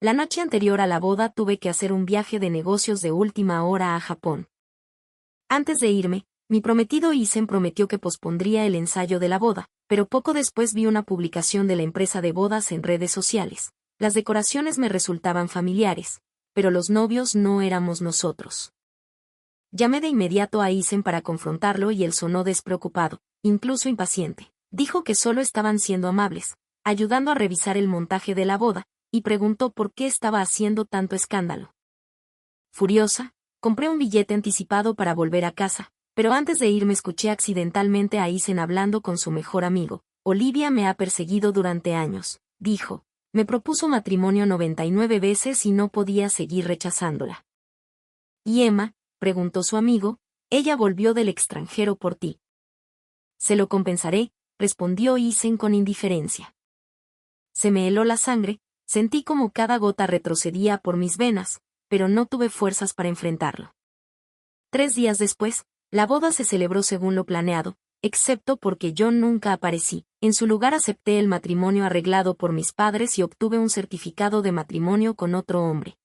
La noche anterior a la boda tuve que hacer un viaje de negocios de última hora a Japón. Antes de irme, mi prometido Isen prometió que pospondría el ensayo de la boda, pero poco después vi una publicación de la empresa de bodas en redes sociales. Las decoraciones me resultaban familiares, pero los novios no éramos nosotros. Llamé de inmediato a Isen para confrontarlo y él sonó despreocupado, incluso impaciente. Dijo que solo estaban siendo amables, ayudando a revisar el montaje de la boda, y preguntó por qué estaba haciendo tanto escándalo. Furiosa, compré un billete anticipado para volver a casa, pero antes de irme escuché accidentalmente a Isen hablando con su mejor amigo. Olivia me ha perseguido durante años, dijo. Me propuso matrimonio 99 veces y no podía seguir rechazándola. ¿Y Emma?, preguntó su amigo. Ella volvió del extranjero por ti. Se lo compensaré, respondió Isen con indiferencia. Se me heló la sangre, sentí como cada gota retrocedía por mis venas, pero no tuve fuerzas para enfrentarlo. 3 días después, la boda se celebró según lo planeado, excepto porque yo nunca aparecí. En su lugar acepté el matrimonio arreglado por mis padres y obtuve un certificado de matrimonio con otro hombre.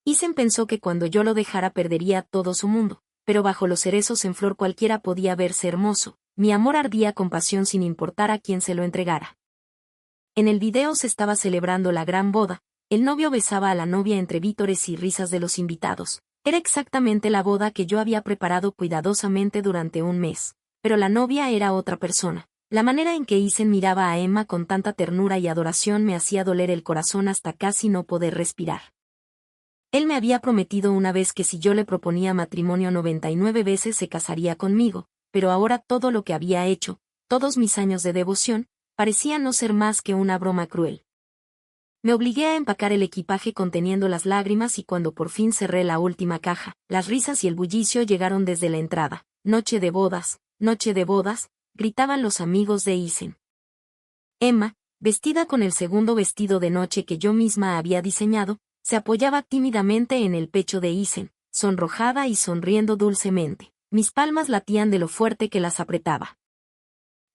Isen pensó que cuando yo lo dejara perdería todo su mundo, pero bajo los cerezos en flor cualquiera podía verse hermoso. Mi amor ardía con pasión sin importar a quién se lo entregara. En el video se estaba celebrando la gran boda, el novio besaba a la novia entre vítores y risas de los invitados. Era exactamente la boda que yo había preparado cuidadosamente durante un mes, pero la novia era otra persona. La manera en que Isen miraba a Emma con tanta ternura y adoración me hacía doler el corazón hasta casi no poder respirar. Él me había prometido una vez que si yo le proponía matrimonio 99 veces se casaría conmigo, pero ahora todo lo que había hecho, todos mis años de devoción, parecía no ser más que una broma cruel. Me obligué a empacar el equipaje conteniendo las lágrimas y cuando por fin cerré la última caja, las risas y el bullicio llegaron desde la entrada. Noche de bodas, gritaban los amigos de Isen. Emma, vestida con el segundo vestido de noche que yo misma había diseñado, se apoyaba tímidamente en el pecho de Isen, sonrojada y sonriendo dulcemente. Mis palmas latían de lo fuerte que las apretaba.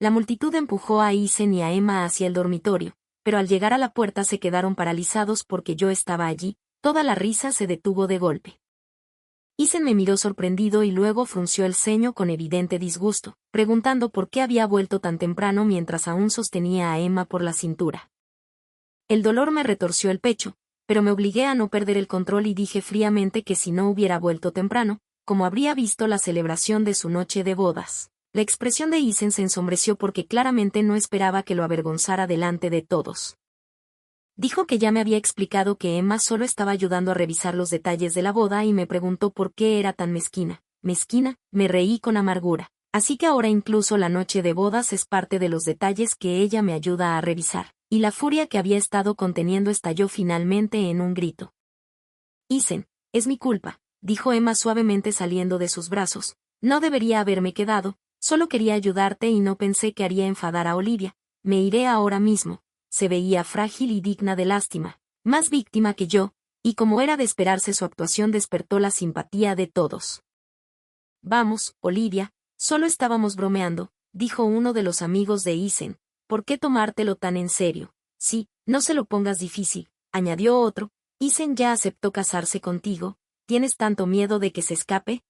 La multitud empujó a Isen y a Emma hacia el dormitorio, pero al llegar a la puerta se quedaron paralizados porque yo estaba allí. Toda la risa se detuvo de golpe. Isen me miró sorprendido y luego frunció el ceño con evidente disgusto, preguntando por qué había vuelto tan temprano mientras aún sostenía a Emma por la cintura. El dolor me retorció el pecho, pero me obligué a no perder el control y dije fríamente que si no hubiera vuelto temprano, como habría visto la celebración de su noche de bodas. La expresión de Isen se ensombreció porque claramente no esperaba que lo avergonzara delante de todos. Dijo que ya me había explicado que Emma solo estaba ayudando a revisar los detalles de la boda y me preguntó por qué era tan mezquina. Mezquina, me reí con amargura. Así que ahora incluso la noche de bodas es parte de los detalles que ella me ayuda a revisar. Y la furia que había estado conteniendo estalló finalmente en un grito. Isen, es mi culpa, dijo Emma suavemente saliendo de sus brazos. No debería haberme quedado, solo quería ayudarte y no pensé que haría enfadar a Olivia. Me iré ahora mismo. Se veía frágil y digna de lástima, más víctima que yo, y como era de esperarse su actuación despertó la simpatía de todos. Vamos, Olivia, solo estábamos bromeando, dijo uno de los amigos de Isen. ¿Por qué tomártelo tan en serio? Sí, no se lo pongas difícil, añadió otro. Isen ya aceptó casarse contigo. ¿Tienes tanto miedo de que se escape?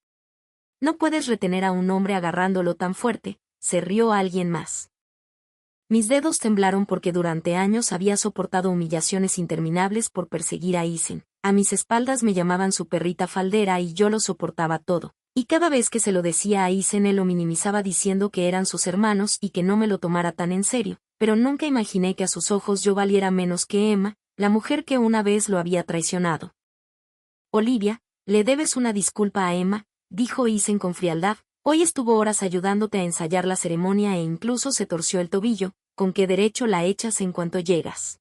No puedes retener a un hombre agarrándolo tan fuerte, se rió alguien más. Mis dedos temblaron porque durante años había soportado humillaciones interminables por perseguir a Isen. A mis espaldas me llamaban su perrita faldera y yo lo soportaba todo. Y cada vez que se lo decía a Isen él lo minimizaba diciendo que eran sus hermanos y que no me lo tomara tan en serio. Pero nunca imaginé que a sus ojos yo valiera menos que Emma, la mujer que una vez lo había traicionado. Olivia, le debes una disculpa a Emma, dijo Isen con frialdad. Hoy estuvo horas ayudándote a ensayar la ceremonia e incluso se torció el tobillo. ¿Con qué derecho la echas en cuanto llegas?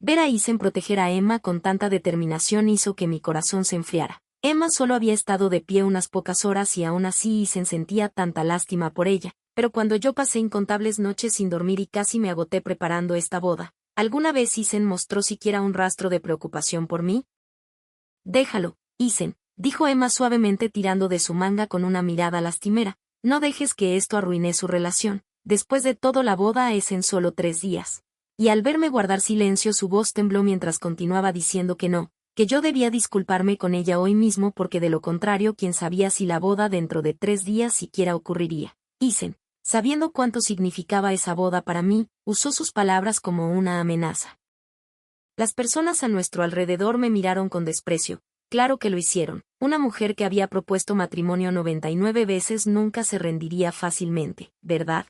Ver a Isen proteger a Emma con tanta determinación hizo que mi corazón se enfriara. Emma solo había estado de pie unas pocas horas y aún así Isen sentía tanta lástima por ella, pero cuando yo pasé incontables noches sin dormir y casi me agoté preparando esta boda, ¿alguna vez Isen mostró siquiera un rastro de preocupación por mí? Déjalo, Isen, dijo Emma suavemente tirando de su manga con una mirada lastimera, no dejes que esto arruine su relación. Después de todo la boda es en solo 3 días. Y al verme guardar silencio su voz tembló mientras continuaba diciendo que no, que yo debía disculparme con ella hoy mismo porque de lo contrario quién sabía si la boda dentro de 3 días siquiera ocurriría. Isen, sabiendo cuánto significaba esa boda para mí, usó sus palabras como una amenaza. Las personas a nuestro alrededor me miraron con desprecio. Claro que lo hicieron. Una mujer que había propuesto matrimonio 99 veces nunca se rendiría fácilmente, ¿verdad?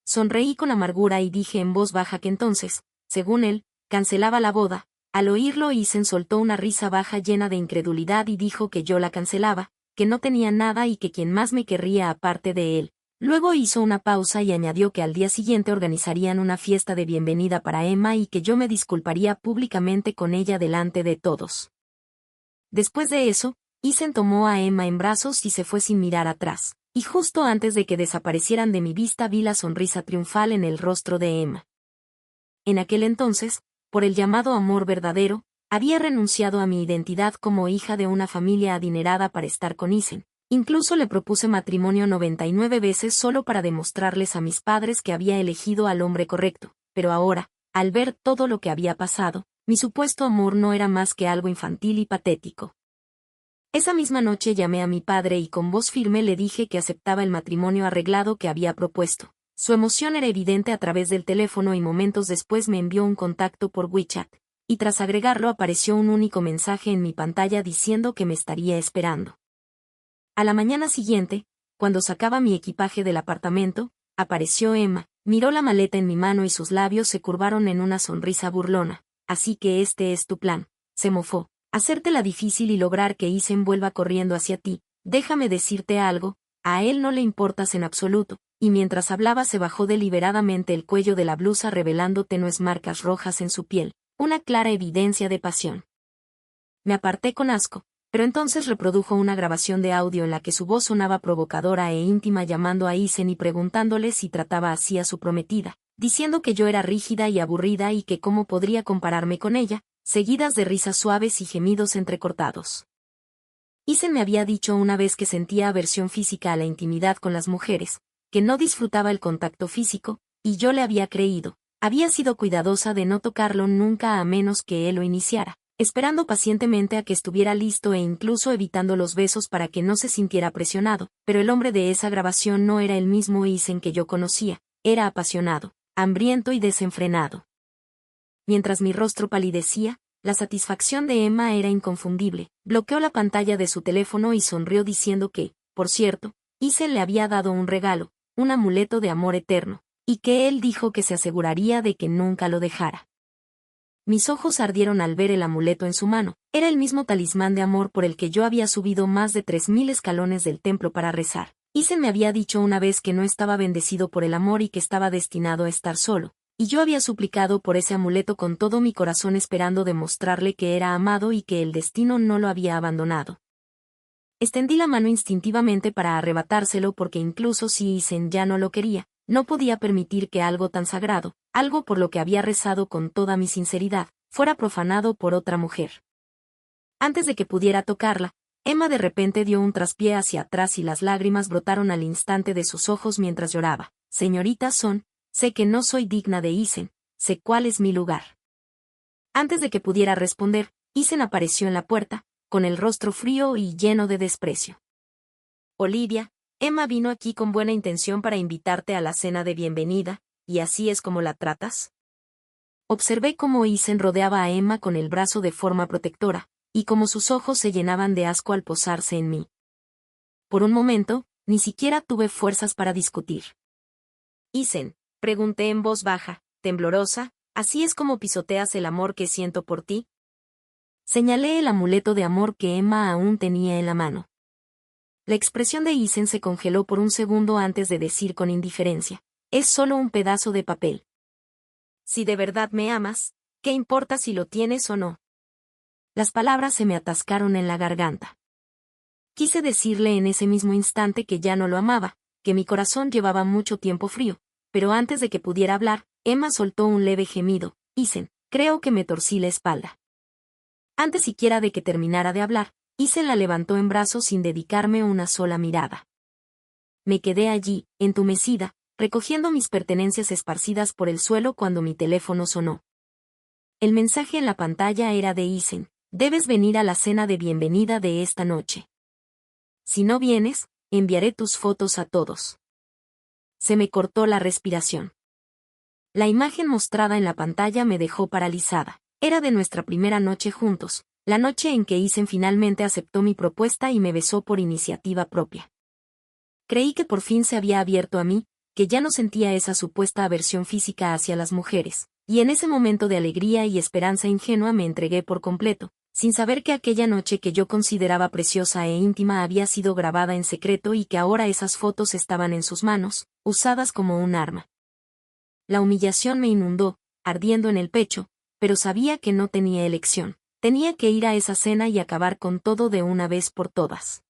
Sonreí con amargura y dije en voz baja que entonces, según él, cancelaba la boda. Al oírlo Isen soltó una risa baja llena de incredulidad y dijo que yo la cancelaba, que no tenía nada y que quien más me querría aparte de él. Luego hizo una pausa y añadió que al día siguiente organizarían una fiesta de bienvenida para Emma y que yo me disculparía públicamente con ella delante de todos. Después de eso, Isen tomó a Emma en brazos y se fue sin mirar atrás, y justo antes de que desaparecieran de mi vista vi la sonrisa triunfal en el rostro de Emma. En aquel entonces, por el llamado amor verdadero, había renunciado a mi identidad como hija de una familia adinerada para estar con Isen. Incluso le propuse matrimonio 99 veces solo para demostrarles a mis padres que había elegido al hombre correcto, pero ahora, al ver todo lo que había pasado, mi supuesto amor no era más que algo infantil y patético. Esa misma noche llamé a mi padre y con voz firme le dije que aceptaba el matrimonio arreglado que había propuesto. Su emoción era evidente a través del teléfono y momentos después me envió un contacto por WeChat, y tras agregarlo apareció un único mensaje en mi pantalla diciendo que me estaría esperando. A la mañana siguiente, cuando sacaba mi equipaje del apartamento, apareció Emma, miró la maleta en mi mano y sus labios se curvaron en una sonrisa burlona. Así que este es tu plan, se mofó, hacértela difícil y lograr que Isen vuelva corriendo hacia ti. Déjame decirte algo, a él no le importas en absoluto, y mientras hablaba se bajó deliberadamente el cuello de la blusa revelando tenues marcas rojas en su piel, una clara evidencia de pasión. Me aparté con asco. Pero entonces reprodujo una grabación de audio en la que su voz sonaba provocadora e íntima llamando a Isen y preguntándole si trataba así a su prometida, diciendo que yo era rígida y aburrida y que cómo podría compararme con ella, seguidas de risas suaves y gemidos entrecortados. Isen me había dicho una vez que sentía aversión física a la intimidad con las mujeres, que no disfrutaba el contacto físico, y yo le había creído. Había sido cuidadosa de no tocarlo nunca a menos que él lo iniciara, esperando pacientemente a que estuviera listo e incluso evitando los besos para que no se sintiera presionado, pero el hombre de esa grabación no era el mismo Isen que yo conocía, era apasionado, hambriento y desenfrenado. Mientras mi rostro palidecía, la satisfacción de Emma era inconfundible. Bloqueó la pantalla de su teléfono y sonrió diciendo que, por cierto, Isen le había dado un regalo, un amuleto de amor eterno, y que él dijo que se aseguraría de que nunca lo dejara. Mis ojos ardieron al ver el amuleto en su mano. Era el mismo talismán de amor por el que yo había subido más de 3000 escalones del templo para rezar. Isen me había dicho una vez que no estaba bendecido por el amor y que estaba destinado a estar solo, y yo había suplicado por ese amuleto con todo mi corazón esperando demostrarle que era amado y que el destino no lo había abandonado. Extendí la mano instintivamente para arrebatárselo porque incluso si Isen ya no lo quería, no podía permitir que algo tan sagrado, algo por lo que había rezado con toda mi sinceridad, fuera profanado por otra mujer. Antes de que pudiera tocarla, Emma de repente dio un traspié hacia atrás y las lágrimas brotaron al instante de sus ojos mientras lloraba. Señorita Son, sé que no soy digna de Isen, sé cuál es mi lugar. Antes de que pudiera responder, Isen apareció en la puerta, con el rostro frío y lleno de desprecio. Olivia, Emma vino aquí con buena intención para invitarte a la cena de bienvenida, ¿y así es como la tratas? Observé cómo Isen rodeaba a Emma con el brazo de forma protectora, y cómo sus ojos se llenaban de asco al posarse en mí. Por un momento, ni siquiera tuve fuerzas para discutir. Isen, pregunté en voz baja, temblorosa, ¿así es como pisoteas el amor que siento por ti? Señalé el amuleto de amor que Emma aún tenía en la mano. La expresión de Isen se congeló por un segundo antes de decir con indiferencia, es solo un pedazo de papel. Si de verdad me amas, ¿qué importa si lo tienes o no? Las palabras se me atascaron en la garganta. Quise decirle en ese mismo instante que ya no lo amaba, que mi corazón llevaba mucho tiempo frío, pero antes de que pudiera hablar, Emma soltó un leve gemido. Isen, creo que me torcí la espalda. Antes siquiera de que terminara de hablar, Isen la levantó en brazos sin dedicarme una sola mirada. Me quedé allí, entumecida, recogiendo mis pertenencias esparcidas por el suelo cuando mi teléfono sonó. El mensaje en la pantalla era de Isen: debes venir a la cena de bienvenida de esta noche. Si no vienes, enviaré tus fotos a todos. Se me cortó la respiración. La imagen mostrada en la pantalla me dejó paralizada. Era de nuestra primera noche juntos, la noche en que Isen finalmente aceptó mi propuesta y me besó por iniciativa propia. Creí que por fin se había abierto a mí, que ya no sentía esa supuesta aversión física hacia las mujeres, y en ese momento de alegría y esperanza ingenua me entregué por completo, sin saber que aquella noche que yo consideraba preciosa e íntima había sido grabada en secreto y que ahora esas fotos estaban en sus manos, usadas como un arma. La humillación me inundó, ardiendo en el pecho, pero sabía que no tenía elección. Tenía que ir a esa cena y acabar con todo de una vez por todas.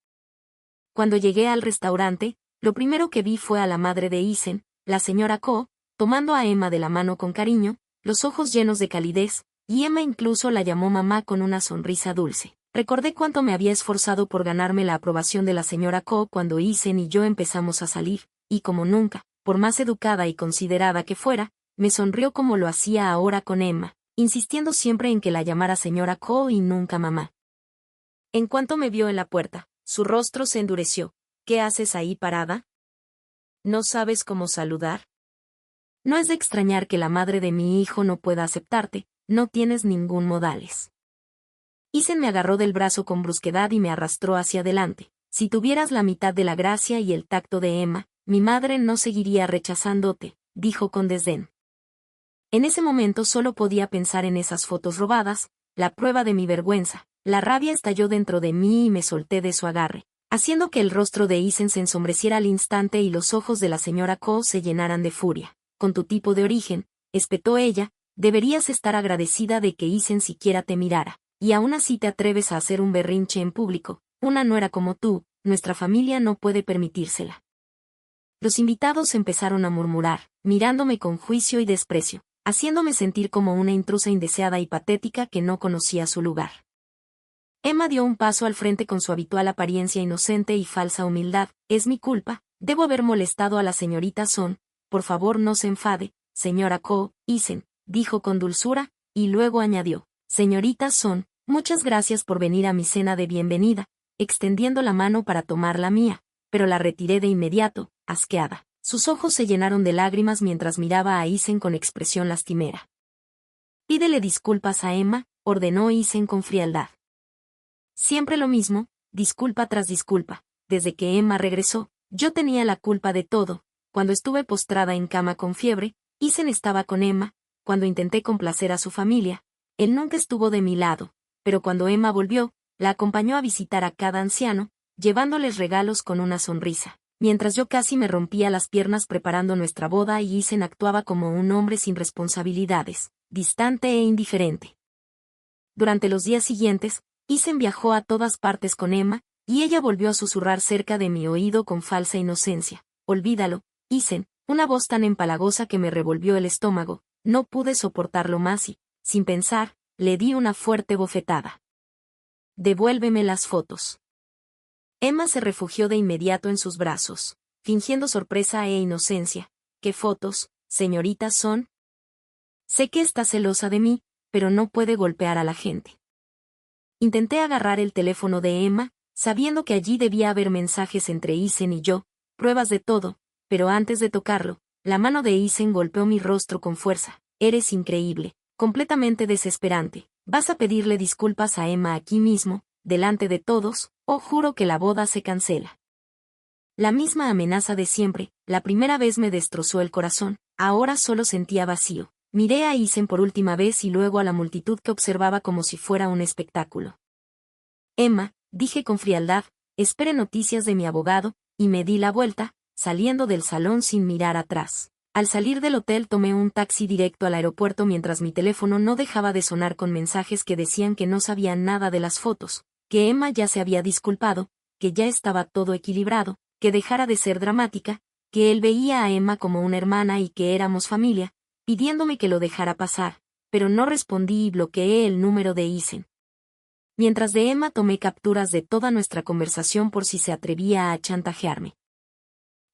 Cuando llegué al restaurante, lo primero que vi fue a la madre de Isen, la señora Ko, tomando a Emma de la mano con cariño, los ojos llenos de calidez, y Emma incluso la llamó mamá con una sonrisa dulce. Recordé cuánto me había esforzado por ganarme la aprobación de la señora Ko cuando Isen y yo empezamos a salir, y como nunca, por más educada y considerada que fuera, me sonrió como lo hacía ahora con Emma, insistiendo siempre en que la llamara señora Ko y nunca mamá. En cuanto me vio en la puerta, su rostro se endureció. ¿Qué haces ahí parada? ¿No sabes cómo saludar? No es de extrañar que la madre de mi hijo no pueda aceptarte, no tienes ningún modales. Isen me agarró del brazo con brusquedad y me arrastró hacia adelante. Si tuvieras la mitad de la gracia y el tacto de Emma, mi madre no seguiría rechazándote, dijo con desdén. En ese momento solo podía pensar en esas fotos robadas, la prueba de mi vergüenza. La rabia estalló dentro de mí y me solté de su agarre, haciendo que el rostro de Isen se ensombreciera al instante y los ojos de la señora Ko se llenaran de furia. Con tu tipo de origen, espetó ella, deberías estar agradecida de que Isen siquiera te mirara, y aún así te atreves a hacer un berrinche en público. Una nuera como tú, nuestra familia no puede permitírsela. Los invitados empezaron a murmurar, mirándome con juicio y desprecio, haciéndome sentir como una intrusa indeseada y patética que no conocía su lugar. Emma dio un paso al frente con su habitual apariencia inocente y falsa humildad. Es mi culpa, debo haber molestado a la señorita Son, por favor no se enfade, señora Ko. Isen, dijo con dulzura, y luego añadió, señorita Son, muchas gracias por venir a mi cena de bienvenida, extendiendo la mano para tomar la mía, pero la retiré de inmediato, asqueada. Sus ojos se llenaron de lágrimas mientras miraba a Isen con expresión lastimera. Pídele disculpas a Emma, ordenó Isen con frialdad. Siempre lo mismo, disculpa tras disculpa. Desde que Emma regresó, yo tenía la culpa de todo. Cuando estuve postrada en cama con fiebre, Isen estaba con Emma. Cuando intenté complacer a su familia, él nunca estuvo de mi lado. Pero cuando Emma volvió, la acompañó a visitar a cada anciano, llevándoles regalos con una sonrisa. Mientras yo casi me rompía las piernas preparando nuestra boda y Isen actuaba como un hombre sin responsabilidades, distante e indiferente. Durante los días siguientes, Isen viajó a todas partes con Emma, y ella volvió a susurrar cerca de mi oído con falsa inocencia. Olvídalo, Isen, una voz tan empalagosa que me revolvió el estómago, no pude soportarlo más y, sin pensar, le di una fuerte bofetada. Devuélveme las fotos. Emma se refugió de inmediato en sus brazos, fingiendo sorpresa e inocencia. ¿Qué fotos, señorita Son? Sé que está celosa de mí, pero no puede golpear a la gente. Intenté agarrar el teléfono de Emma, sabiendo que allí debía haber mensajes entre Isen y yo, pruebas de todo, pero antes de tocarlo, la mano de Isen golpeó mi rostro con fuerza. Eres increíble, completamente desesperante. ¿Vas a pedirle disculpas a Emma aquí mismo, delante de todos, o juro que la boda se cancela? La misma amenaza de siempre, la primera vez me destrozó el corazón, ahora solo sentía vacío. Miré a Isen por última vez y luego a la multitud que observaba como si fuera un espectáculo. Emma, dije con frialdad, espere noticias de mi abogado, y me di la vuelta, saliendo del salón sin mirar atrás. Al salir del hotel tomé un taxi directo al aeropuerto mientras mi teléfono no dejaba de sonar con mensajes que decían que no sabían nada de las fotos, que Emma ya se había disculpado, que ya estaba todo equilibrado, que dejara de ser dramática, que él veía a Emma como una hermana y que éramos familia, pidiéndome que lo dejara pasar, pero no respondí y bloqueé el número de Isen. Mientras de Emma tomé capturas de toda nuestra conversación por si se atrevía a chantajearme.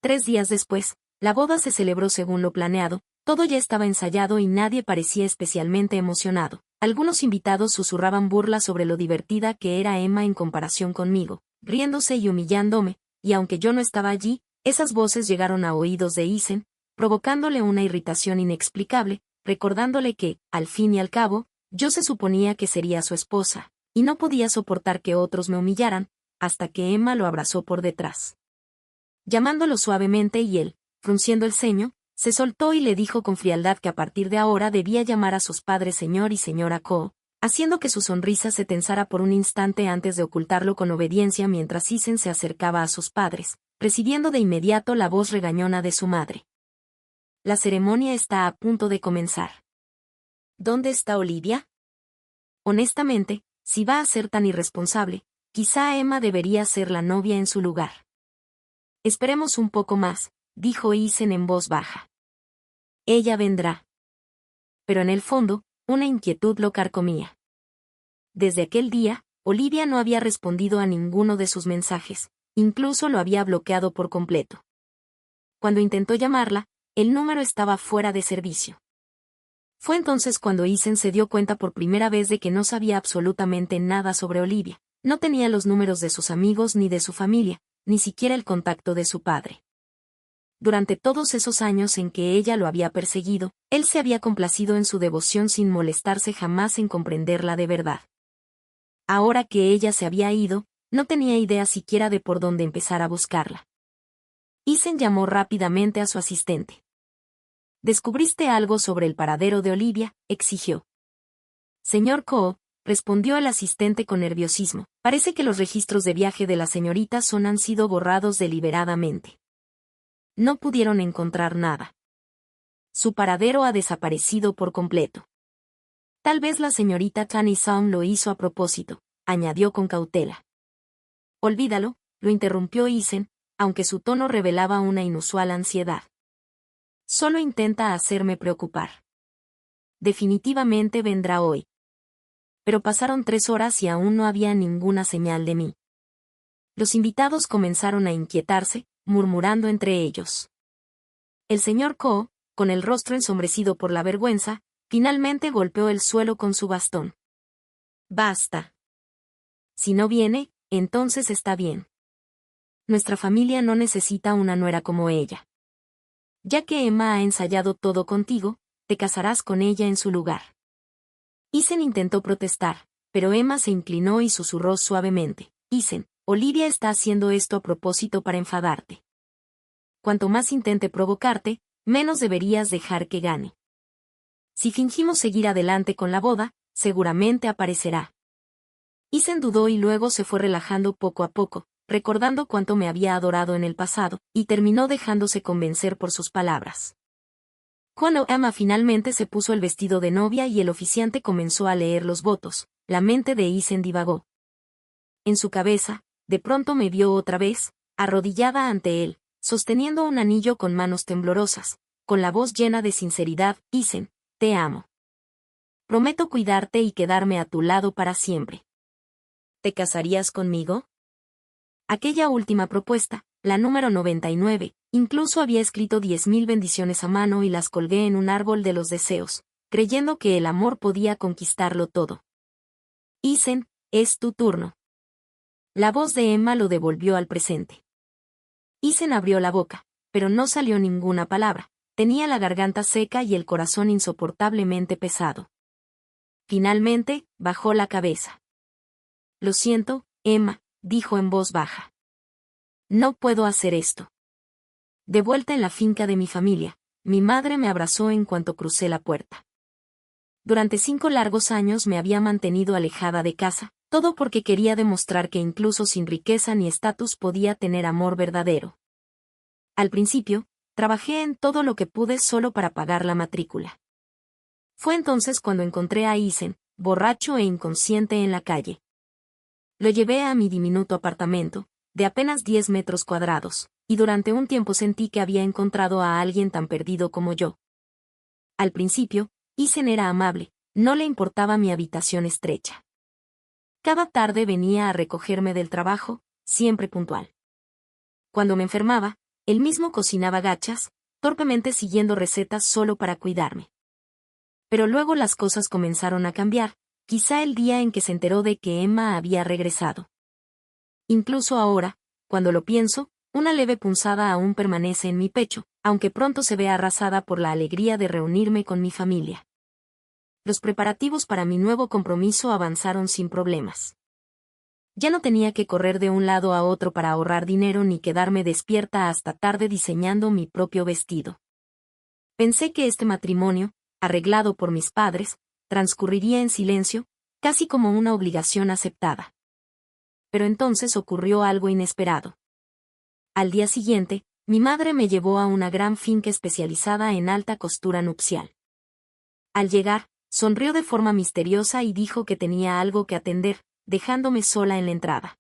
3 días después, La boda se celebró según lo planeado, todo ya estaba ensayado y nadie parecía especialmente emocionado. Algunos invitados susurraban burlas sobre lo divertida que era Emma en comparación conmigo, riéndose y humillándome, y aunque yo no estaba allí, esas voces llegaron a oídos de Isen, provocándole una irritación inexplicable, recordándole que, al fin y al cabo, yo se suponía que sería su esposa, y no podía soportar que otros me humillaran, hasta que Emma lo abrazó por detrás. Llamándolo suavemente y él, frunciendo el ceño, se soltó y le dijo con frialdad que a partir de ahora debía llamar a sus padres señor y señora Ko, haciendo que su sonrisa se tensara por un instante antes de ocultarlo con obediencia mientras Isen se acercaba a sus padres, recibiendo de inmediato la voz regañona de su madre. La ceremonia está a punto de comenzar. ¿Dónde está Olivia? Honestamente, si va a ser tan irresponsable, quizá Emma debería ser la novia en su lugar. Esperemos un poco más, dijo Isen en voz baja. Ella vendrá. Pero en el fondo, una inquietud lo carcomía. Desde aquel día, Olivia no había respondido a ninguno de sus mensajes, incluso lo había bloqueado por completo. Cuando intentó llamarla, el número estaba fuera de servicio. Fue entonces cuando Isen se dio cuenta por primera vez de que no sabía absolutamente nada sobre Olivia, no tenía los números de sus amigos ni de su familia, ni siquiera el contacto de su padre. Durante todos esos años en que ella lo había perseguido, él se había complacido en su devoción sin molestarse jamás en comprenderla de verdad. Ahora que ella se había ido, no tenía idea siquiera de por dónde empezar a buscarla. Isen llamó rápidamente a su asistente. ¿Descubriste algo sobre el paradero de Olivia?, exigió. Señor Ko, respondió el asistente con nerviosismo, parece que los registros de viaje de la señorita Son han sido borrados deliberadamente. No pudieron encontrar nada. Su paradero ha desaparecido por completo. Tal vez la señorita Tani Song lo hizo a propósito, añadió con cautela. Olvídalo, lo interrumpió Isen, aunque su tono revelaba una inusual ansiedad. Solo intenta hacerme preocupar. Definitivamente vendrá hoy. Pero pasaron 3 horas y aún no había ninguna señal de mí. Los invitados comenzaron a inquietarse, murmurando entre ellos. El señor Ko, con el rostro ensombrecido por la vergüenza, finalmente golpeó el suelo con su bastón. Basta. Si no viene, entonces está bien. Nuestra familia no necesita una nuera como ella. Ya que Emma ha ensayado todo contigo, te casarás con ella en su lugar. Isen intentó protestar, pero Emma se inclinó y susurró suavemente. Isen, Olivia está haciendo esto a propósito para enfadarte. Cuanto más intente provocarte, menos deberías dejar que gane. Si fingimos seguir adelante con la boda, seguramente aparecerá. Isen dudó y luego se fue relajando poco a poco, recordando cuánto me había adorado en el pasado, y terminó dejándose convencer por sus palabras. Cuando Emma finalmente se puso el vestido de novia y el oficiante comenzó a leer los votos, la mente de Isen divagó. En su cabeza, de pronto me vio otra vez, arrodillada ante él, sosteniendo un anillo con manos temblorosas, con la voz llena de sinceridad. Isen, te amo. Prometo cuidarte y quedarme a tu lado para siempre. ¿Te casarías conmigo? Aquella última propuesta, la número 99, incluso había escrito 10.000 bendiciones a mano y las colgué en un árbol de los deseos, creyendo que el amor podía conquistarlo todo. Isen, es tu turno. La voz de Emma lo devolvió al presente. Isen abrió la boca, pero no salió ninguna palabra, tenía la garganta seca y el corazón insoportablemente pesado. Finalmente, bajó la cabeza. Lo siento, Emma, dijo en voz baja. No puedo hacer esto. De vuelta en la finca de mi familia, mi madre me abrazó en cuanto crucé la puerta. Durante 5 largos años me había mantenido alejada de casa, todo porque quería demostrar que incluso sin riqueza ni estatus podía tener amor verdadero. Al principio, trabajé en todo lo que pude solo para pagar la matrícula. Fue entonces cuando encontré a Isen, borracho e inconsciente en la calle. Lo llevé a mi diminuto apartamento, de apenas 10 metros cuadrados, y durante un tiempo sentí que había encontrado a alguien tan perdido como yo. Al principio, Isen era amable, no le importaba mi habitación estrecha. Cada tarde venía a recogerme del trabajo, siempre puntual. Cuando me enfermaba, él mismo cocinaba gachas, torpemente siguiendo recetas solo para cuidarme. Pero luego las cosas comenzaron a cambiar, quizá el día en que se enteró de que Emma había regresado. Incluso ahora, cuando lo pienso, una leve punzada aún permanece en mi pecho, aunque pronto se ve arrasada por la alegría de reunirme con mi familia. Los preparativos para mi nuevo compromiso avanzaron sin problemas. Ya no tenía que correr de un lado a otro para ahorrar dinero ni quedarme despierta hasta tarde diseñando mi propio vestido. Pensé que este matrimonio, arreglado por mis padres, transcurriría en silencio, casi como una obligación aceptada. Pero entonces ocurrió algo inesperado. Al día siguiente, mi madre me llevó a una gran finca especializada en alta costura nupcial. Al llegar, sonrió de forma misteriosa y dijo que tenía algo que atender, dejándome sola en la entrada.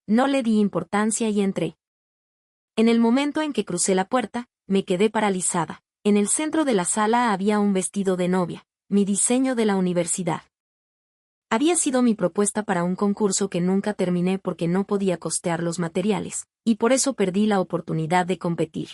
No le di importancia y entré. En el momento en que crucé la puerta, me quedé paralizada. En el centro de la sala había un vestido de novia, mi diseño de la universidad. Había sido mi propuesta para un concurso que nunca terminé porque no podía costear los materiales, y por eso perdí la oportunidad de competir.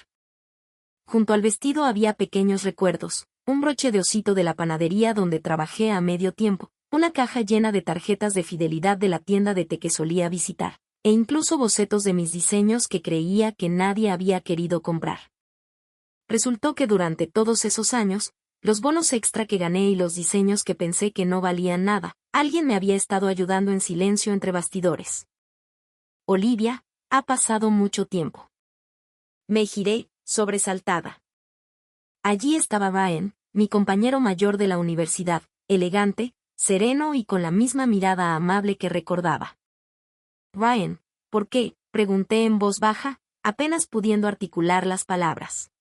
Junto al vestido había pequeños recuerdos, un broche de osito de la panadería donde trabajé a medio tiempo, una caja llena de tarjetas de fidelidad de la tienda de té que solía visitar, e incluso bocetos de mis diseños que creía que nadie había querido comprar. Resultó que durante todos esos años, los bonos extra que gané y los diseños que pensé que no valían nada, alguien me había estado ayudando en silencio entre bastidores. Olivia, ha pasado mucho tiempo. Me giré, sobresaltada. Allí estaba Ryan, mi compañero mayor de la universidad, elegante, sereno y con la misma mirada amable que recordaba. Ryan, ¿por qué?, pregunté en voz baja, apenas pudiendo articular las palabras.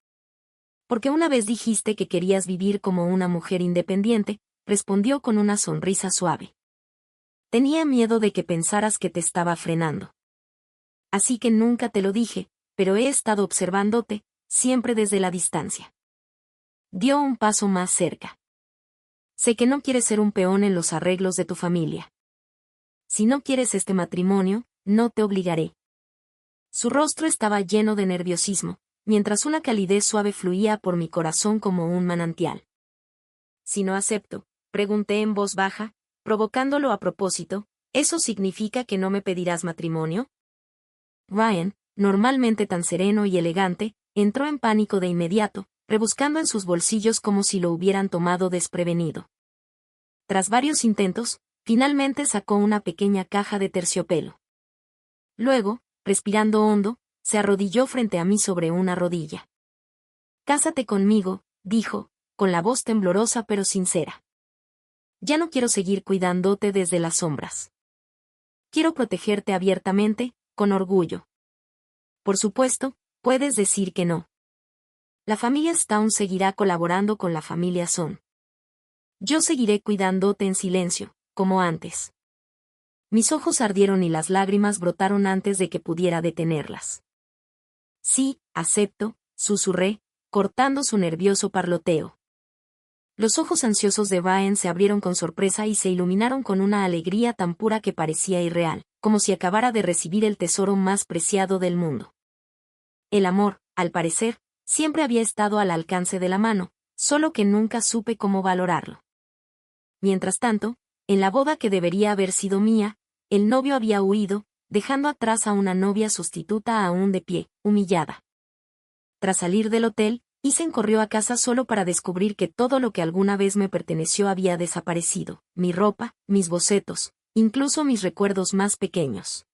Porque una vez dijiste que querías vivir como una mujer independiente, respondió con una sonrisa suave. Tenía miedo de que pensaras que te estaba frenando. Así que nunca te lo dije, pero he estado observándote, siempre desde la distancia. Dio un paso más cerca. Sé que no quieres ser un peón en los arreglos de tu familia. Si no quieres este matrimonio, no te obligaré. Su rostro estaba lleno de nerviosismo, mientras una calidez suave fluía por mi corazón como un manantial. Si no acepto, pregunté en voz baja, provocándolo a propósito, ¿eso significa que no me pedirás matrimonio? Ryan, normalmente tan sereno y elegante, entró en pánico de inmediato, rebuscando en sus bolsillos como si lo hubieran tomado desprevenido. Tras varios intentos, finalmente sacó una pequeña caja de terciopelo. Luego, respirando hondo, se arrodilló frente a mí sobre una rodilla. Cásate conmigo, dijo, con la voz temblorosa pero sincera. Ya no quiero seguir cuidándote desde las sombras. Quiero protegerte abiertamente, con orgullo. Por supuesto, puedes decir que no. La familia Stone seguirá colaborando con la familia Son. Yo seguiré cuidándote en silencio, como antes. Mis ojos ardieron y las lágrimas brotaron antes de que pudiera detenerlas. Sí, acepto, susurré, cortando su nervioso parloteo. Los ojos ansiosos de Ryan se abrieron con sorpresa y se iluminaron con una alegría tan pura que parecía irreal, como si acabara de recibir el tesoro más preciado del mundo. El amor, al parecer, siempre había estado al alcance de la mano, solo que nunca supe cómo valorarlo. Mientras tanto, en la boda que debería haber sido mía, el novio había huido, dejando atrás a una novia sustituta aún de pie, humillada. Tras salir del hotel, Isen corrió a casa solo para descubrir que todo lo que alguna vez me perteneció había desaparecido, mi ropa, mis bocetos, incluso mis recuerdos más pequeños.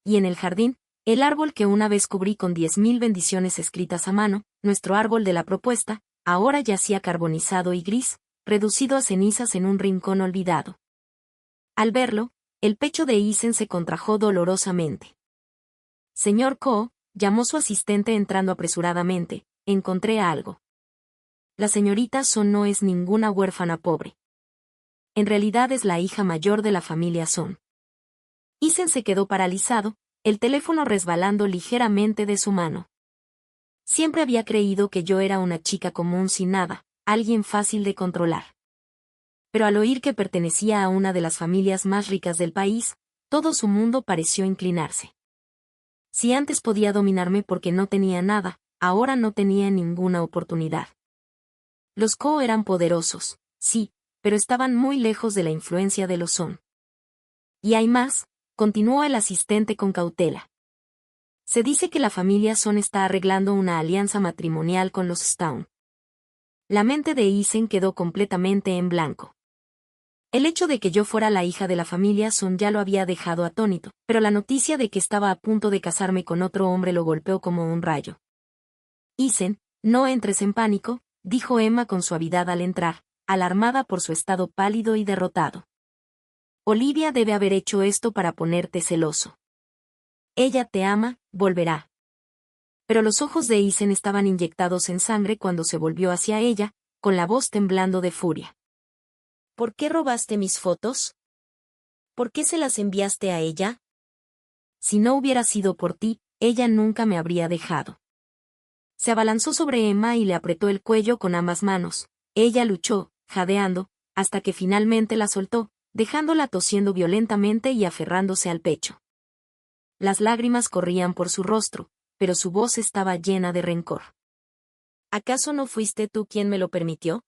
Y en el jardín, el árbol que una vez cubrí con 10.000 bendiciones escritas a mano, nuestro árbol de la propuesta, ahora yacía carbonizado y gris, reducido a cenizas en un rincón olvidado. Al verlo, el pecho de Isen se contrajo dolorosamente. Señor Ko, llamó su asistente entrando apresuradamente, encontré algo. La señorita Son no es ninguna huérfana pobre. En realidad es la hija mayor de la familia Son. Isen se quedó paralizado, el teléfono resbalando ligeramente de su mano. Siempre había creído que yo era una chica común sin nada, alguien fácil de controlar. Pero al oír que pertenecía a una de las familias más ricas del país, todo su mundo pareció inclinarse. Si antes podía dominarme porque no tenía nada, ahora no tenía ninguna oportunidad. Los Ko eran poderosos, sí, pero estaban muy lejos de la influencia de los Son. Y hay más, continuó el asistente con cautela. Se dice que la familia Son está arreglando una alianza matrimonial con los Stone. La mente de Isen quedó completamente en blanco. El hecho de que yo fuera la hija de la familia Son ya lo había dejado atónito, pero la noticia de que estaba a punto de casarme con otro hombre lo golpeó como un rayo. Isen, no entres en pánico, dijo Emma con suavidad al entrar, alarmada por su estado pálido y derrotado. Olivia debe haber hecho esto para ponerte celoso. Ella te ama, volverá. Pero los ojos de Isen estaban inyectados en sangre cuando se volvió hacia ella, con la voz temblando de furia. ¿Por qué robaste mis fotos? ¿Por qué se las enviaste a ella? Si no hubiera sido por ti, ella nunca me habría dejado. Se abalanzó sobre Emma y le apretó el cuello con ambas manos. Ella luchó, jadeando, hasta que finalmente la soltó, dejándola tosiendo violentamente y aferrándose al pecho. Las lágrimas corrían por su rostro, pero su voz estaba llena de rencor. ¿Acaso no fuiste tú quien me lo permitió?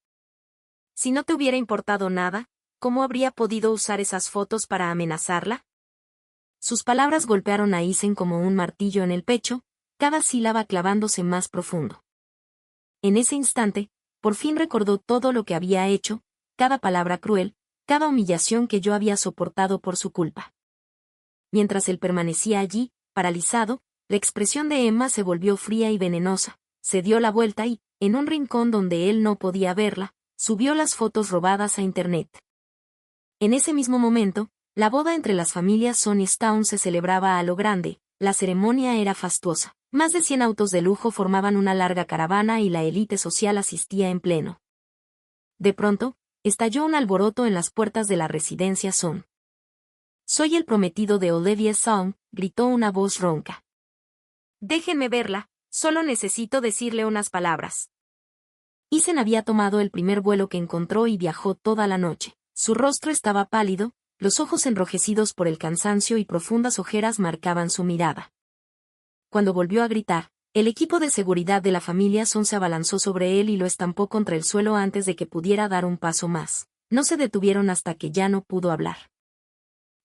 Si no te hubiera importado nada, ¿cómo habría podido usar esas fotos para amenazarla? Sus palabras golpearon a Isen como un martillo en el pecho, cada sílaba clavándose más profundo. En ese instante, por fin recordó todo lo que había hecho, cada palabra cruel, cada humillación que yo había soportado por su culpa. Mientras él permanecía allí, paralizado, la expresión de Emma se volvió fría y venenosa, se dio la vuelta y, en un rincón donde él no podía verla, subió las fotos robadas a Internet. En ese mismo momento, la boda entre las familias Son y Stone se celebraba a lo grande, la ceremonia era fastuosa. Más de 100 autos de lujo formaban una larga caravana y la élite social asistía en pleno. De pronto, estalló un alboroto en las puertas de la residencia Son. «Soy el prometido de Olivia Song», gritó una voz ronca. «Déjenme verla, solo necesito decirle unas palabras». Isen había tomado el primer vuelo que encontró y viajó toda la noche. Su rostro estaba pálido, los ojos enrojecidos por el cansancio y profundas ojeras marcaban su mirada. Cuando volvió a gritar, el equipo de seguridad de la familia Son se abalanzó sobre él y lo estampó contra el suelo antes de que pudiera dar un paso más. No se detuvieron hasta que ya no pudo hablar.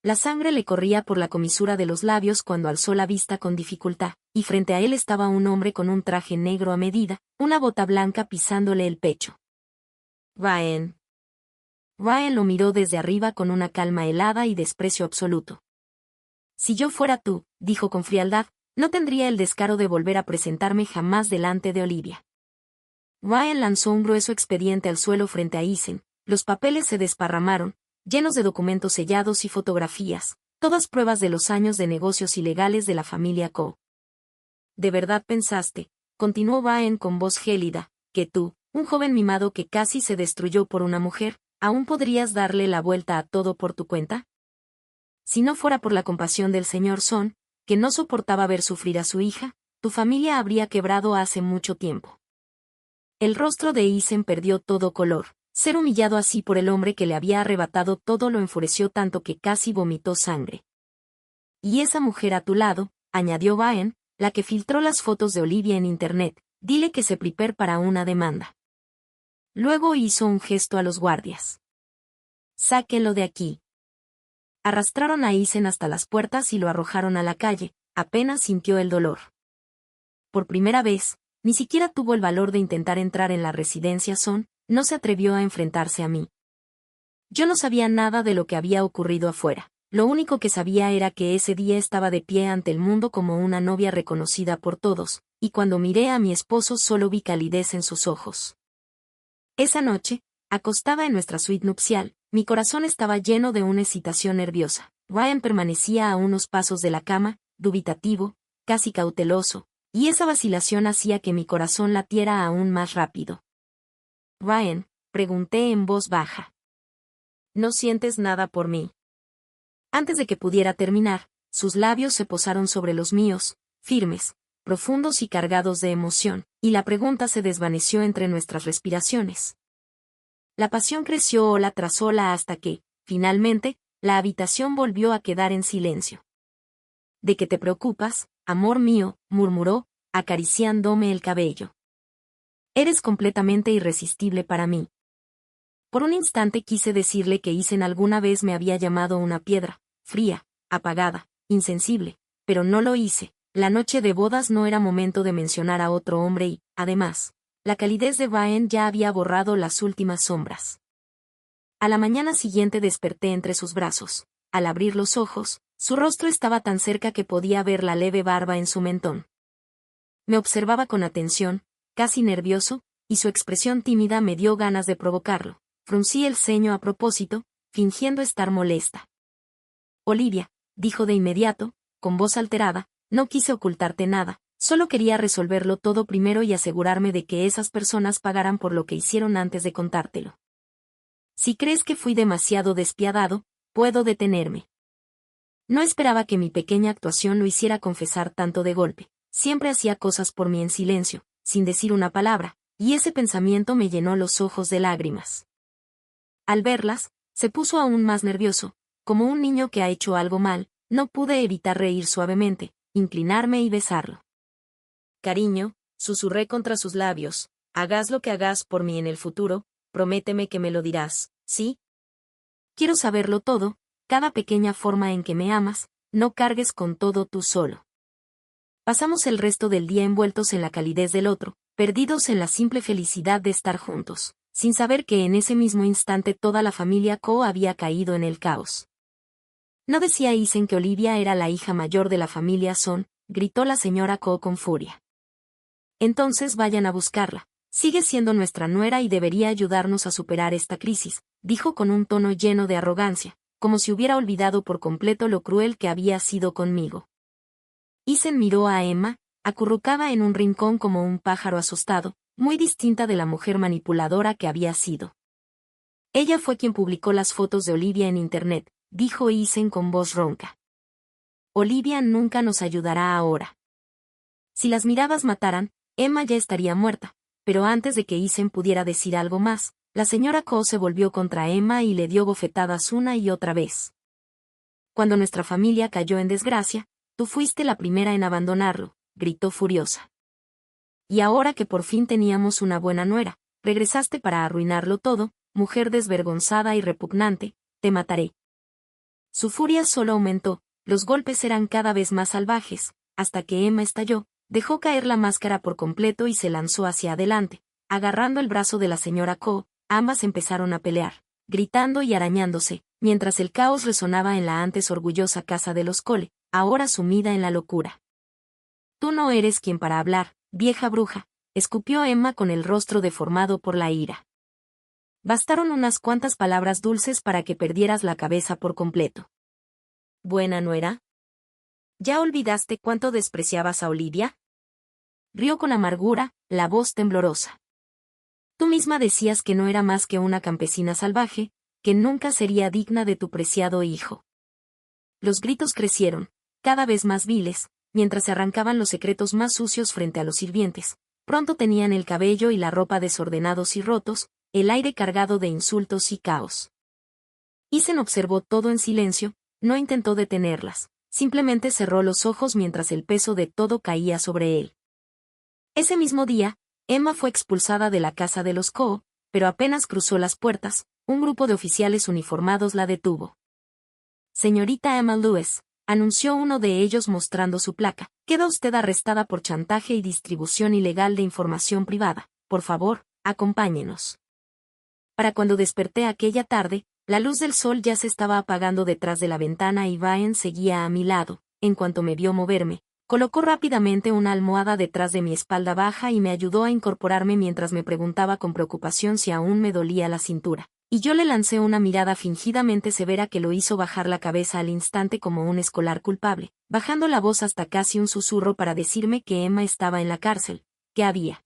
La sangre le corría por la comisura de los labios cuando alzó la vista con dificultad, y frente a él estaba un hombre con un traje negro a medida, una bota blanca pisándole el pecho. Ryan. Ryan lo miró desde arriba con una calma helada y desprecio absoluto. Si yo fuera tú, dijo con frialdad, no tendría el descaro de volver a presentarme jamás delante de Olivia. Ryan lanzó un grueso expediente al suelo frente a Isen, los papeles se desparramaron, llenos de documentos sellados y fotografías, todas pruebas de los años de negocios ilegales de la familia Ko. ¿De verdad pensaste, continuó Ryan con voz gélida, que tú, un joven mimado que casi se destruyó por una mujer, aún podrías darle la vuelta a todo por tu cuenta? Si no fuera por la compasión del señor Son, que no soportaba ver sufrir a su hija, tu familia habría quebrado hace mucho tiempo. El rostro de Isen perdió todo color. Ser humillado así por el hombre que le había arrebatado todo lo enfureció tanto que casi vomitó sangre. Y esa mujer a tu lado, añadió Ryan, la que filtró las fotos de Olivia en Internet, dile que se prepare para una demanda. Luego hizo un gesto a los guardias. Sáquenlo de aquí. Arrastraron a Isen hasta las puertas y lo arrojaron a la calle, apenas sintió el dolor. Por primera vez, ni siquiera tuvo el valor de intentar entrar en la residencia Son, no se atrevió a enfrentarse a mí. Yo no sabía nada de lo que había ocurrido afuera, lo único que sabía era que ese día estaba de pie ante el mundo como una novia reconocida por todos, y cuando miré a mi esposo solo vi calidez en sus ojos. Esa noche, acostada en nuestra suite nupcial, mi corazón estaba lleno de una excitación nerviosa. Ryan permanecía a unos pasos de la cama, dubitativo, casi cauteloso, y esa vacilación hacía que mi corazón latiera aún más rápido. Ryan, pregunté en voz baja. ¿No sientes nada por mí? Antes de que pudiera terminar, sus labios se posaron sobre los míos, firmes, profundos y cargados de emoción, y la pregunta se desvaneció entre nuestras respiraciones. La pasión creció ola tras ola hasta que, finalmente, la habitación volvió a quedar en silencio. ¿De qué te preocupas, amor mío?, murmuró, acariciándome el cabello. Eres completamente irresistible para mí. Por un instante quise decirle que Isen alguna vez me había llamado una piedra, fría, apagada, insensible, pero no lo hice. La noche de bodas no era momento de mencionar a otro hombre y, además, la calidez de Vaen ya había borrado las últimas sombras. A la mañana siguiente desperté entre sus brazos. Al abrir los ojos, su rostro estaba tan cerca que podía ver la leve barba en su mentón. Me observaba con atención, casi nervioso, y su expresión tímida me dio ganas de provocarlo. Fruncí el ceño a propósito, fingiendo estar molesta. Olivia, dijo de inmediato, con voz alterada, no quise ocultarte nada, solo quería resolverlo todo primero y asegurarme de que esas personas pagaran por lo que hicieron antes de contártelo. Si crees que fui demasiado despiadado, puedo detenerme. No esperaba que mi pequeña actuación lo hiciera confesar tanto de golpe. Siempre hacía cosas por mí en silencio, sin decir una palabra, y ese pensamiento me llenó los ojos de lágrimas. Al verlas, se puso aún más nervioso, como un niño que ha hecho algo mal. No pude evitar reír suavemente, inclinarme y besarlo. Cariño, susurré contra sus labios, hagas lo que hagas por mí en el futuro, prométeme que me lo dirás, ¿sí? Quiero saberlo todo, cada pequeña forma en que me amas, no cargues con todo tú solo. Pasamos el resto del día envueltos en la calidez del otro, perdidos en la simple felicidad de estar juntos, sin saber que en ese mismo instante toda la familia Ko había caído en el caos. ¿No decía Isen que Olivia era la hija mayor de la familia Son?, gritó la señora Ko con furia. Entonces vayan a buscarla. Sigue siendo nuestra nuera y debería ayudarnos a superar esta crisis, dijo con un tono lleno de arrogancia, como si hubiera olvidado por completo lo cruel que había sido conmigo. Isen miró a Emma, acurrucada en un rincón como un pájaro asustado, muy distinta de la mujer manipuladora que había sido. Ella fue quien publicó las fotos de Olivia en internet, dijo Isen con voz ronca. Olivia nunca nos ayudará ahora. Si las miradas mataran, Emma ya estaría muerta, pero antes de que Isen pudiera decir algo más, la señora Ko se volvió contra Emma y le dio bofetadas una y otra vez. Cuando nuestra familia cayó en desgracia, tú fuiste la primera en abandonarlo, gritó furiosa. Y ahora que por fin teníamos una buena nuera, regresaste para arruinarlo todo, mujer desvergonzada y repugnante, te mataré. Su furia solo aumentó, los golpes eran cada vez más salvajes, hasta que Emma estalló, dejó caer la máscara por completo y se lanzó hacia adelante, agarrando el brazo de la señora Ko. Ambas empezaron a pelear, gritando y arañándose, mientras el caos resonaba en la antes orgullosa casa de los Cole, ahora sumida en la locura. Tú no eres quien para hablar, vieja bruja, escupió Emma con el rostro deformado por la ira. Bastaron unas cuantas palabras dulces para que perdieras la cabeza por completo. ¿Buena nuera? ¿Ya olvidaste cuánto despreciabas a Olivia? Rió con amargura, la voz temblorosa. Tú misma decías que no era más que una campesina salvaje, que nunca sería digna de tu preciado hijo. Los gritos crecieron, cada vez más viles, mientras se arrancaban los secretos más sucios frente a los sirvientes. Pronto tenían el cabello y la ropa desordenados y rotos, el aire cargado de insultos y caos. Isen observó todo en silencio, no intentó detenerlas, simplemente cerró los ojos mientras el peso de todo caía sobre él. Ese mismo día, Emma fue expulsada de la casa de los Ko, pero apenas cruzó las puertas, un grupo de oficiales uniformados la detuvo. Señorita Emma Lewis, anunció uno de ellos mostrando su placa, queda usted arrestada por chantaje y distribución ilegal de información privada. Por favor, acompáñenos. Para cuando desperté aquella tarde, la luz del sol ya se estaba apagando detrás de la ventana y Vaen seguía a mi lado. En cuanto me vio moverme, colocó rápidamente una almohada detrás de mi espalda baja y me ayudó a incorporarme mientras me preguntaba con preocupación si aún me dolía la cintura. Y yo le lancé una mirada fingidamente severa que lo hizo bajar la cabeza al instante como un escolar culpable, bajando la voz hasta casi un susurro para decirme que Emma estaba en la cárcel, que había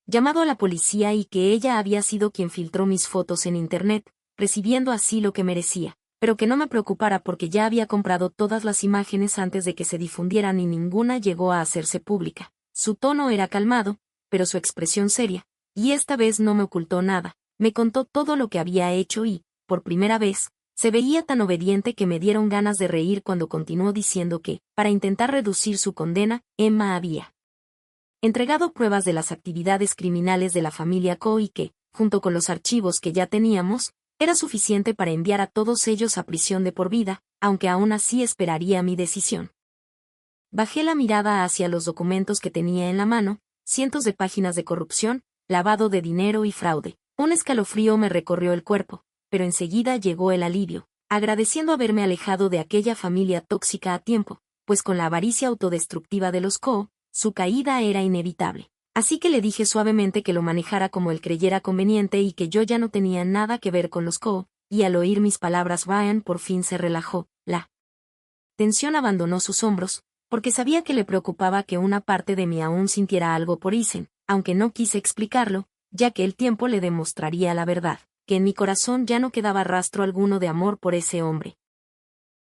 llamado a la policía y que ella había sido quien filtró mis fotos en internet, recibiendo así lo que merecía, pero que no me preocupara porque ya había comprado todas las imágenes antes de que se difundieran y ninguna llegó a hacerse pública. Su tono era calmado, pero su expresión seria, y esta vez no me ocultó nada, me contó todo lo que había hecho y, por primera vez, se veía tan obediente que me dieron ganas de reír cuando continuó diciendo que, para intentar reducir su condena, Emma había entregado pruebas de las actividades criminales de la familia Ko y que, junto con los archivos que ya teníamos, era suficiente para enviar a todos ellos a prisión de por vida, aunque aún así esperaría mi decisión. Bajé la mirada hacia los documentos que tenía en la mano, cientos de páginas de corrupción, lavado de dinero y fraude. Un escalofrío me recorrió el cuerpo, pero enseguida llegó el alivio, agradeciendo haberme alejado de aquella familia tóxica a tiempo, pues con la avaricia autodestructiva de los Ko, su caída era inevitable. Así que le dije suavemente que lo manejara como él creyera conveniente y que yo ya no tenía nada que ver con los Ko, y al oír mis palabras Ryan por fin se relajó. La tensión abandonó sus hombros, porque sabía que le preocupaba que una parte de mí aún sintiera algo por Isen, aunque no quise explicarlo, ya que el tiempo le demostraría la verdad, que en mi corazón ya no quedaba rastro alguno de amor por ese hombre.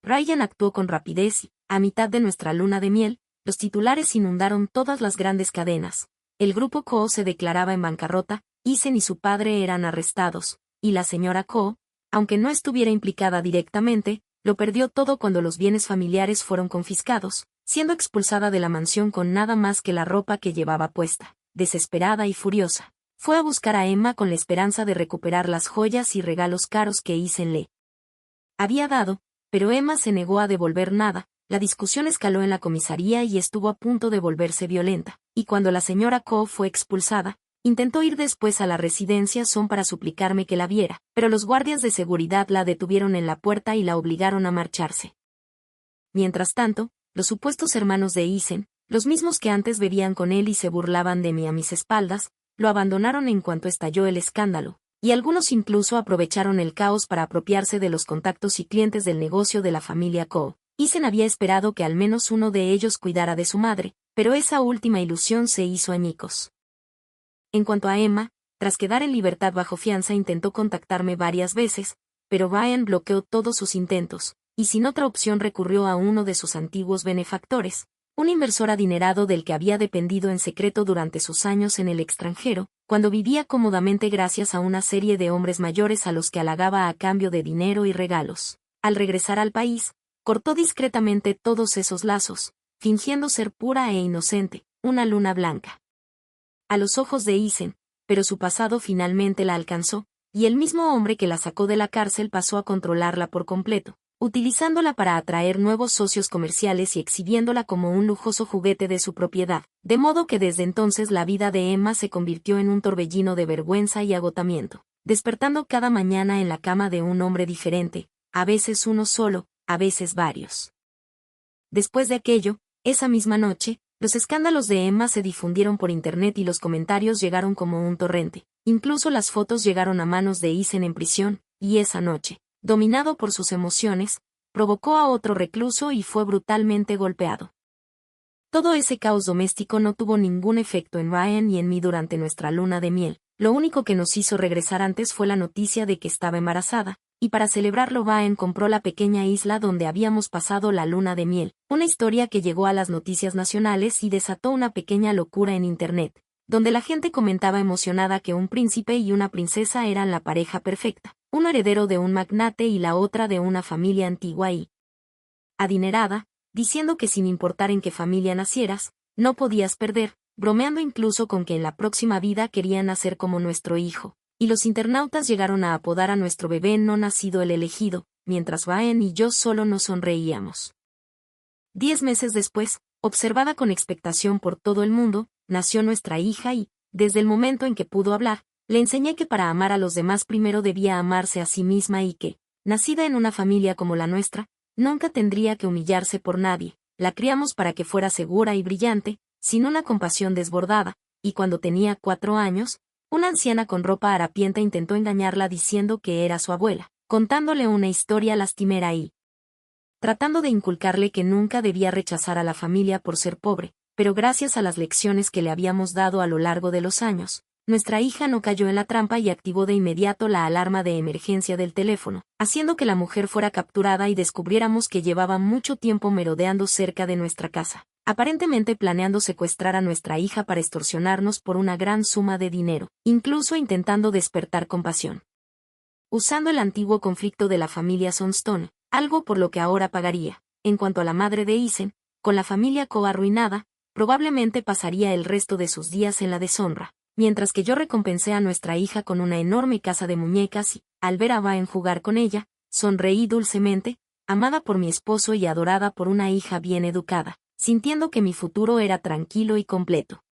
Ryan actuó con rapidez y, a mitad de nuestra luna de miel, los titulares inundaron todas las grandes cadenas. El grupo Ko se declaraba en bancarrota, Isen y su padre eran arrestados, y la señora Ko, aunque no estuviera implicada directamente, lo perdió todo cuando los bienes familiares fueron confiscados, siendo expulsada de la mansión con nada más que la ropa que llevaba puesta. Desesperada y furiosa, fue a buscar a Emma con la esperanza de recuperar las joyas y regalos caros que Isen le había dado, pero Emma se negó a devolver nada. La discusión escaló en la comisaría y estuvo a punto de volverse violenta, y cuando la señora Ko fue expulsada, intentó ir después a la residencia Son para suplicarme que la viera, pero los guardias de seguridad la detuvieron en la puerta y la obligaron a marcharse. Mientras tanto, los supuestos hermanos de Isen, los mismos que antes bebían con él y se burlaban de mí a mis espaldas, lo abandonaron en cuanto estalló el escándalo, y algunos incluso aprovecharon el caos para apropiarse de los contactos y clientes del negocio de la familia Ko. Isen había esperado que al menos uno de ellos cuidara de su madre, pero esa última ilusión se hizo añicos. En cuanto a Emma, tras quedar en libertad bajo fianza intentó contactarme varias veces, pero Ryan bloqueó todos sus intentos, y sin otra opción recurrió a uno de sus antiguos benefactores, un inversor adinerado del que había dependido en secreto durante sus años en el extranjero, cuando vivía cómodamente gracias a una serie de hombres mayores a los que halagaba a cambio de dinero y regalos. Al regresar al país, cortó discretamente todos esos lazos, fingiendo ser pura e inocente, una luna blanca a los ojos de Isen, pero su pasado finalmente la alcanzó, y el mismo hombre que la sacó de la cárcel pasó a controlarla por completo, utilizándola para atraer nuevos socios comerciales y exhibiéndola como un lujoso juguete de su propiedad, de modo que desde entonces la vida de Emma se convirtió en un torbellino de vergüenza y agotamiento, despertando cada mañana en la cama de un hombre diferente, a veces uno solo, a veces varios. Después de aquello, esa misma noche, los escándalos de Emma se difundieron por internet y los comentarios llegaron como un torrente. Incluso las fotos llegaron a manos de Isen en prisión, y esa noche, dominado por sus emociones, provocó a otro recluso y fue brutalmente golpeado. Todo ese caos doméstico no tuvo ningún efecto en Ryan y en mí durante nuestra luna de miel. Lo único que nos hizo regresar antes fue la noticia de que estaba embarazada, y para celebrarlo Ryan compró la pequeña isla donde habíamos pasado la luna de miel, una historia que llegó a las noticias nacionales y desató una pequeña locura en Internet, donde la gente comentaba emocionada que un príncipe y una princesa eran la pareja perfecta, uno heredero de un magnate y la otra de una familia antigua y adinerada, diciendo que sin importar en qué familia nacieras, no podías perder, bromeando incluso con que en la próxima vida querían nacer como nuestro hijo. Y los internautas llegaron a apodar a nuestro bebé no nacido el elegido, mientras Ryan y yo solo nos sonreíamos. 10 meses después, observada con expectación por todo el mundo, nació nuestra hija y, desde el momento en que pudo hablar, le enseñé que para amar a los demás primero debía amarse a sí misma y que, nacida en una familia como la nuestra, nunca tendría que humillarse por nadie. La criamos para que fuera segura y brillante, sin una compasión desbordada, y cuando tenía 4 años, una anciana con ropa harapienta intentó engañarla diciendo que era su abuela, contándole una historia lastimera y tratando de inculcarle que nunca debía rechazar a la familia por ser pobre, pero gracias a las lecciones que le habíamos dado a lo largo de los años, nuestra hija no cayó en la trampa y activó de inmediato la alarma de emergencia del teléfono, haciendo que la mujer fuera capturada y descubriéramos que llevaba mucho tiempo merodeando cerca de nuestra casa, aparentemente planeando secuestrar a nuestra hija para extorsionarnos por una gran suma de dinero, incluso intentando despertar compasión. Usando el antiguo conflicto de la familia Sonstone, algo por lo que ahora pagaría. En cuanto a la madre de Isen, con la familia Ko arruinada, probablemente pasaría el resto de sus días en la deshonra, mientras que yo recompensé a nuestra hija con una enorme casa de muñecas y, al ver a Vane jugar con ella, sonreí dulcemente, amada por mi esposo y adorada por una hija bien educada, sintiendo que mi futuro era tranquilo y completo.